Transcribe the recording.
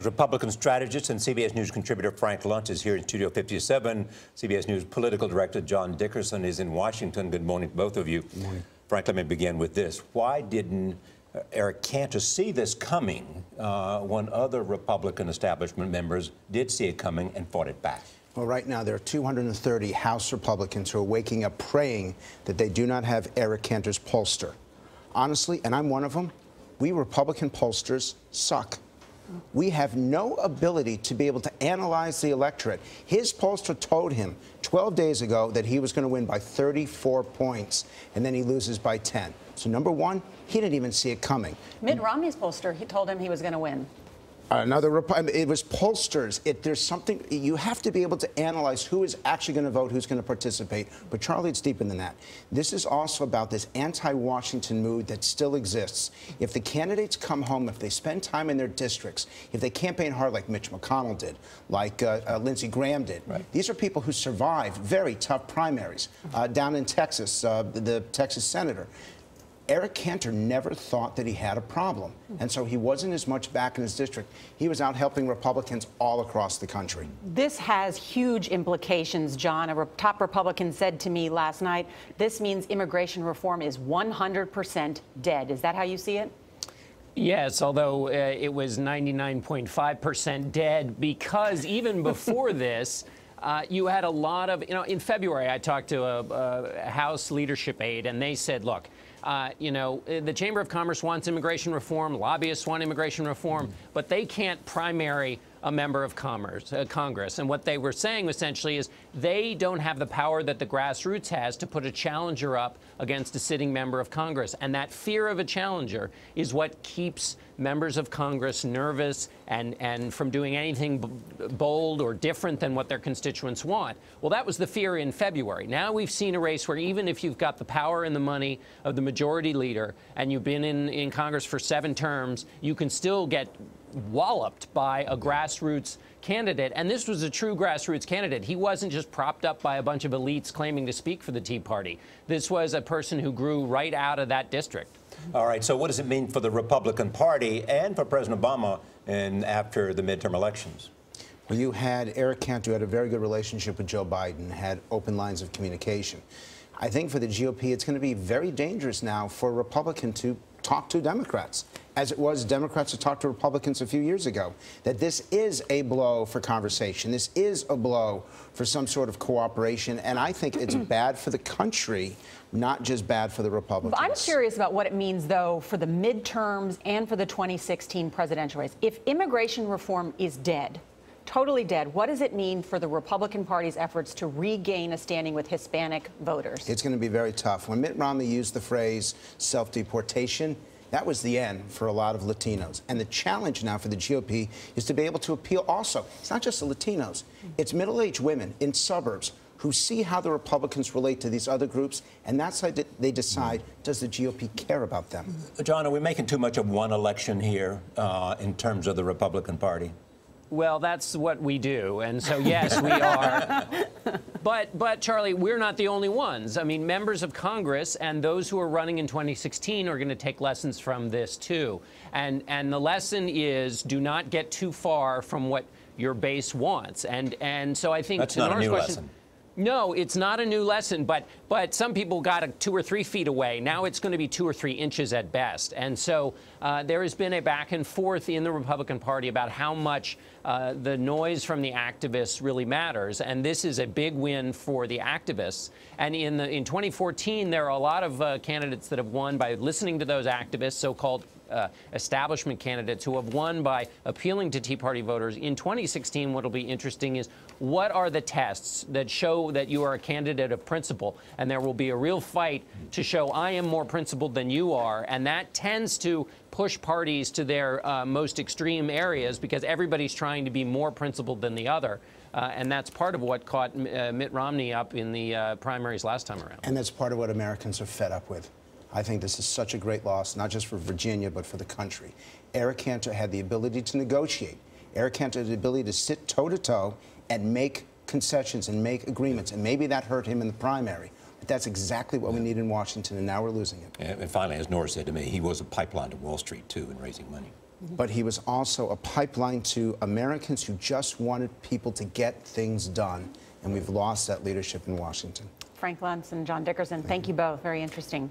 Republican strategist and CBS News contributor Frank Luntz is here in Studio 57. CBS News political director John Dickerson is in Washington. Good morning to both of you. Good morning. Frank, let me begin with this. Why didn't Eric Cantor see this coming when other Republican establishment members did see it coming and fought it back? Well, right now there are 230 House Republicans who are waking up praying that they do not have Eric Cantor's pollster. Honestly, and I'm one of them, we Republican pollsters suck. We have no ability to be able to analyze the electorate. His pollster told him 12 days ago that he was going to win by 34 points, and then he loses by 10. So, number one, he didn't even see it coming. Mitt Romney's pollster, he told him he was going to win. It was pollsters. There's something, you have to be able to analyze who is actually going to vote, who's going to participate. But Charlie, it's deeper than that. This is also about this anti-Washington mood that still exists. If the candidates come home, if they spend time in their districts, if they campaign hard like Mitch McConnell did, like Lindsey Graham did, right. These are people who survived very tough primaries. Down in Texas, the Texas senator. Eric Cantor never thought that he had a problem, and so he wasn't as much back in his district. He was out helping Republicans all across the country. This has huge implications, John. A top Republican said to me last night, this means immigration reform is 100% dead. Is that how you see it? Yes, although it was 99.5% dead, because even before this, you had a lot of, in February, I talked to a House leadership aide, and they said, look, the Chamber of Commerce wants immigration reform, lobbyists want immigration reform, but they can't primary a member of Congress. And what they were saying essentially is they don't have the power that the grassroots has to put a challenger up against a sitting member of Congress. And that fear of a challenger is what keeps members of Congress nervous and from doing anything bold or different than what their constituents want. Well, that was the fear in February. Now we've seen a race where even if you've got the power and the money of the majority leader and you've been in Congress for 7 terms, you can still get walloped by a grassroots candidate. And this was a true grassroots candidate. He wasn't just propped up by a bunch of elites claiming to speak for the Tea Party. This was a person who grew right out of that district. All right, so what does it mean for the Republican Party and for President Obama after the midterm elections? Well, you had Eric Cantor, who had a very good relationship with Joe Biden, had open lines of communication. I think for the GOP, it's going to be very dangerous now for a Republican to talk to Democrats, as it was Democrats to talk to Republicans a few years ago, that this is a blow for conversation. This is a blow for some sort of cooperation, and I think it's bad for the country, not just bad for the Republicans. I'm curious about what it means, though, for the midterms and for the 2016 presidential race. If immigration reform is dead, totally dead, what does it mean for the Republican Party's efforts to regain a standing with Hispanic voters? It's going to be very tough. When Mitt Romney used the phrase self-deportation, that was the end for a lot of Latinos. And the challenge now for the GOP is to be able to appeal also. It's not just the Latinos. It's middle-aged women in suburbs who see how the Republicans relate to these other groups, and that's how they decide, does the GOP care about them? John, are we making too much of one election here in terms of the Republican Party? Well, that's what we do, and so yes, we are. But Charlie, we're not the only ones. I mean, members of Congress and those who are running in 2016 are going to take lessons from this too. And the lesson is, do not get too far from what your base wants. And so I think that's not a new lesson. No, it's not a new lesson, but some people got 2 or 3 feet away. Now it's going to be 2 or 3 inches at best. And so there has been a back and forth in the Republican Party about how much the noise from the activists really matters. And this is a big win for the activists. And in 2014, there are a lot of candidates that have won by listening to those activists, so-called establishment candidates who have won by appealing to Tea Party voters. In 2016, what will be interesting is what are the tests that show that you are a candidate of principle, and there will be a real fight to show I am more principled than you are, and that tends to push parties to their most extreme areas because everybody's trying to be more principled than the other. And that's part of what caught Mitt Romney up in the primaries last time around. And that's part of what Americans are fed up with. I think this is such a great loss, not just for Virginia, but for the country. Eric Cantor had the ability to negotiate. Eric Cantor had the ability to sit toe-to-toe and make concessions and make agreements, and maybe that hurt him in the primary. But that's exactly what we need in Washington, and now we're losing it. And finally, as Nora said to me, he was a pipeline to Wall Street, too, in raising money. but he was also a pipeline to Americans who just wanted people to get things done. And we've lost that leadership in Washington. Frank Luntz and John Dickerson, thank you both. Very interesting.